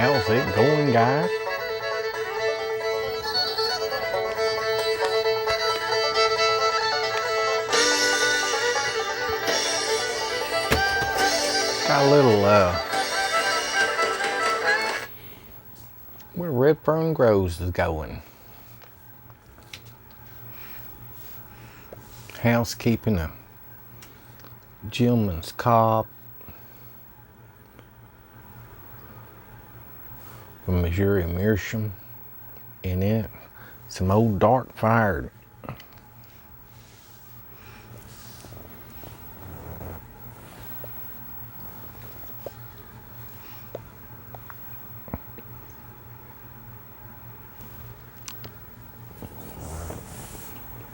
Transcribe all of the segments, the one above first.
How's it going, guys? Got a little, where Redfern Groves is going. Housekeeping a gentleman's cob from Missouri Meerschaum in it. Some old dark fire.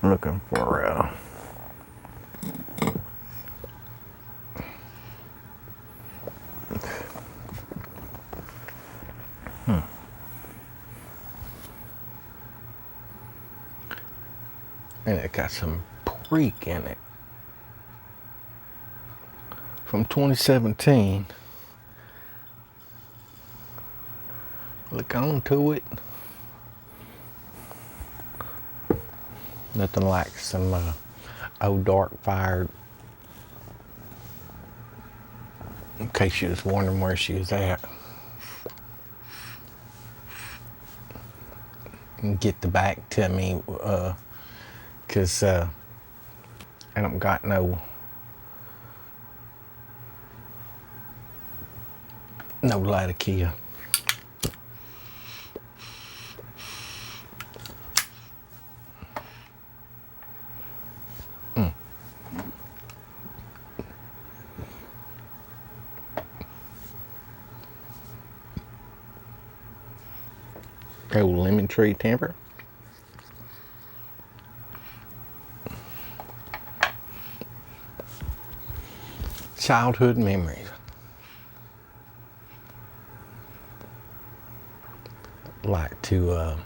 Looking for and it got some Creek in it from 2017. Look onto it. Nothing like some old dark fire. In case you was wondering where she was at. And get the back to me, cause I don't got no Latakia. Old lemon tree temper. Childhood memories. Like to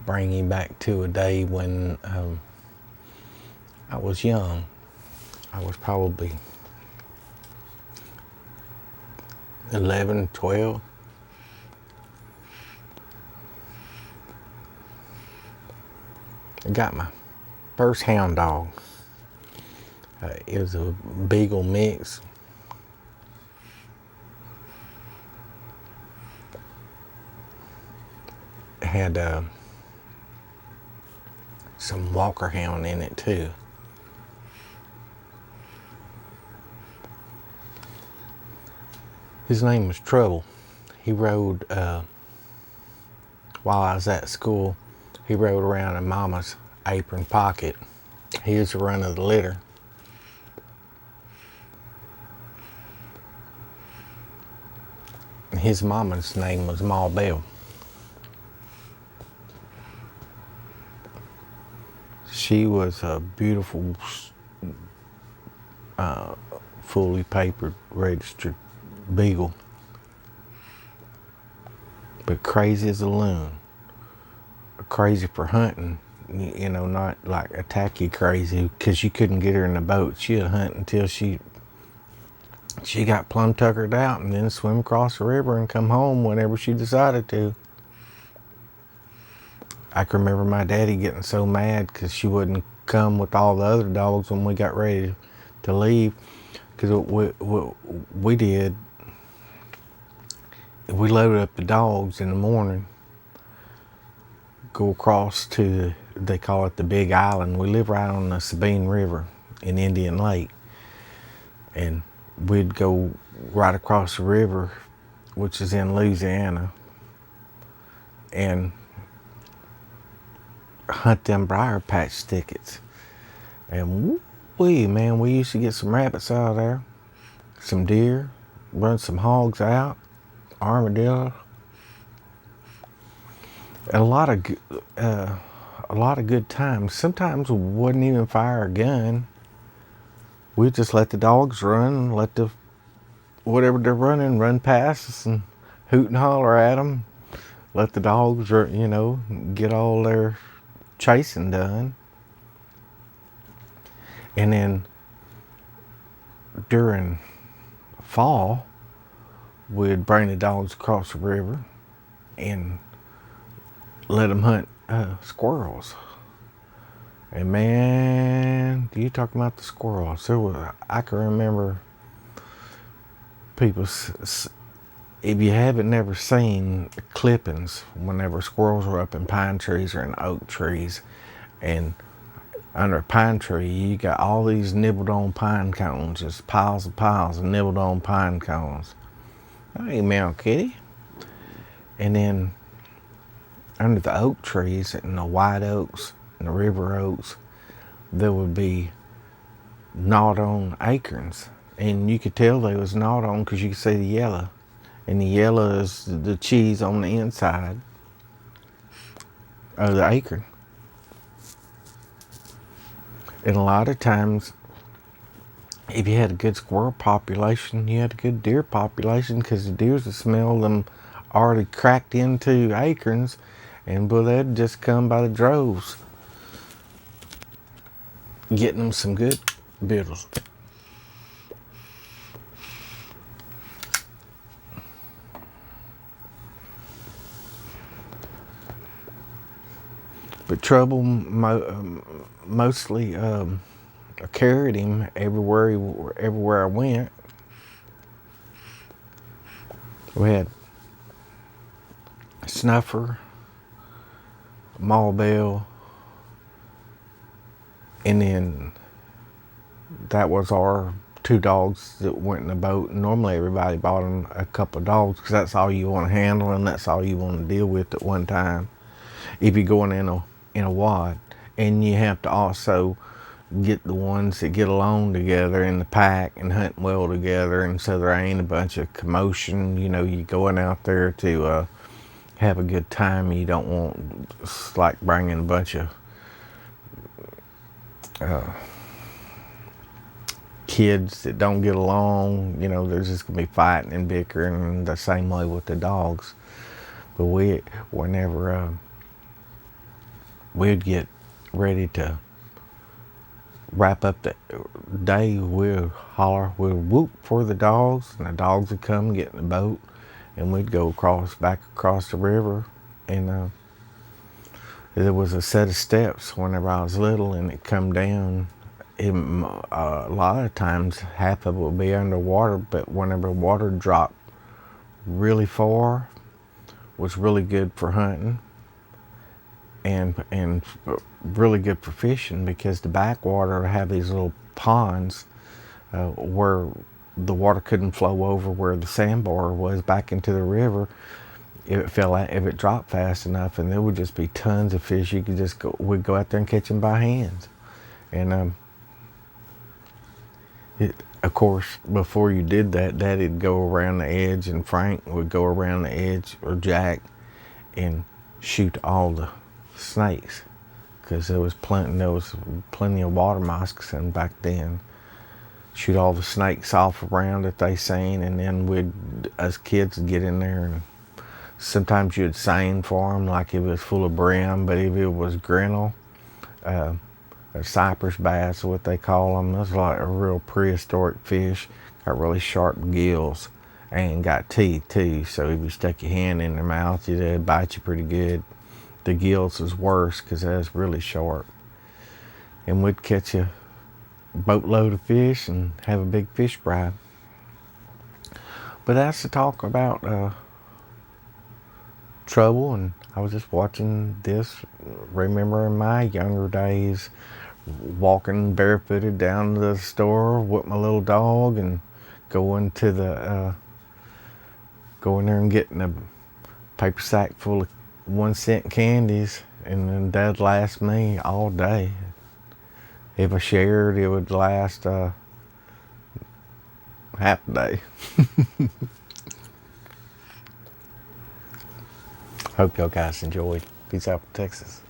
bring you back to a day when I was young. I was probably 11, 12. I got my first hound dog. It was a Beagle mix. It had some Walker Hound in it too. His name was Trouble. He rode, while I was at school, he rode around in Mama's apron pocket. He was the run of the litter. His mama's name was Ma Bell. She was a beautiful, fully papered, registered beagle. But crazy as a loon. Crazy for hunting, you know, not like attack you crazy, because you couldn't get her in the boat. She'd hunt until she got plumb tuckered out, and then swim across the river and come home whenever she decided to. I can remember my daddy getting so mad because she wouldn't come with all the other dogs when we got ready to leave. Because what we did, we loaded up the dogs in the morning, go across to, they call it the Big Island. We live right on the Sabine River in Indian Lake. And we'd go right across the river, which is in Louisiana, and hunt them briar patch thickets. And we used to get some rabbits out of there, some deer, run some hogs out, armadillo. And a lot of good times. Sometimes we wouldn't even fire a gun. We'd just let the dogs run, let the whatever they're running run past us and hoot and holler at them. Let the dogs, you know, get all their chasing done. And then during fall, we'd bring the dogs across the river and let them hunt squirrels. And man, you talking about the squirrels. I can remember people, if you haven't never seen clippings, whenever squirrels were up in pine trees or in oak trees, and under a pine tree, you got all these nibbled on pine cones, just piles and piles of nibbled on pine cones. Hey, meow kitty. And then under the oak trees and the white oaks and the river oaks, there would be gnawed on acorns. And you could tell they was gnawed on because you could see the yellow. And the yellow is the cheese on the inside of the acorn. And a lot of times, if you had a good squirrel population, you had a good deer population, because the deers would smell them already cracked into acorns, and boy, they'd just come by the droves, getting them some good victuals. But trouble mostly carried him everywhere I went. We had Snuffer, Mallbell, and then that was our two dogs that went in the boat. And normally everybody bought them a couple of dogs because that's all you want to handle and that's all you want to deal with at one time if you're going in a wad. And you have to also get the ones that get along together in the pack and hunt well together, and so there ain't a bunch of commotion. You know, you going out there to have a good time. You don't want, it's like bringing a bunch of kids that don't get along. You know, there's just gonna be fighting and bickering the same way with the dogs. But whenever we'd get ready to wrap up the day, we'd holler, we'd whoop for the dogs, and the dogs would come and get in the boat, and we'd go back across the river. And there was a set of steps whenever I was little, and it come down. A lot of times half of it would be underwater, but whenever water dropped really far, was really good for hunting and really good for fishing, because the backwater have these little ponds where the water couldn't flow over where the sandbar was back into the river if it dropped fast enough, and there would just be tons of fish. You could just we'd go out there and catch them by hands. And of course, before you did that, Daddy'd go around the edge, and Frank would go around the edge, or Jack, and shoot all the snakes, because there was plenty of water moccasin back then. Shoot all the snakes off around that they seen, and then as kids, get in there, and sometimes you'd seine for them, like if it was full of brim. But if it was grinnell, or cypress bass, what they call them, that's like a real prehistoric fish. Got really sharp gills and got teeth too, so if you stuck your hand in their mouth, they'd bite you pretty good. The gills is worse because that's really sharp. And we'd catch a boatload of fish and have a big fish fry. But that's to talk about trouble, and I was just watching this, remembering my younger days, walking barefooted down to the store with my little dog, and going there and getting a paper sack full of 1-cent candies, and then that'd last me all day. If I shared, it would last half a day. Hope y'all guys enjoyed. Peace out from Texas.